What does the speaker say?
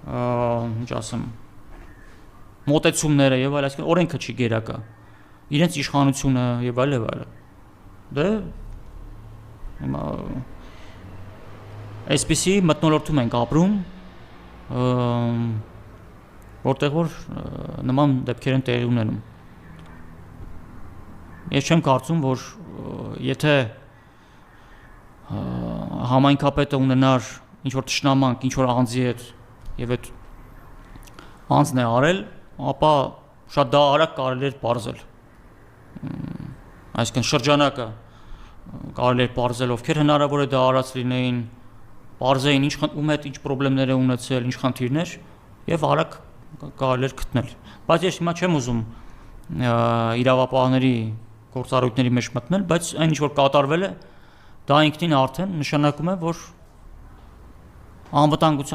ինչ ասեմ, մոտեցումները եւ այլ, այսինքն օրենքը չի գերակա, իրենց իշխանությունը եւ այլ եւ այլ։ Դե հիմա այսպիսի մթնոլորտում ենք ապրում, որտեղ որ նման դեպքեր են տեղի ունենում։ Ես չեմ կարծում, որ եթե համայնքապետը ունենար ինչ-որ թշնամանք, ինչ-որ անձի հետ եւ այդ անձն է արել, ապա շատ դա արագ կարելի էր պարզել։ Այսինքն շրջանակը կարելի էր պարզել, ովքեր հնարավոր է դա արած լինեին, պարզեին ում հետ ինչ խնդիրներ է ունեցել, ինչ խնդիրներ եւ արագ կարելի էր գտնել։ Բայց ես հիմա չեմ ուզում իրավապահների գործառույթների մեջ մտնել, բայց այն ինչ որ կատարվել է, դա ինքնին արդեն նշանակում է, որ անվտանգության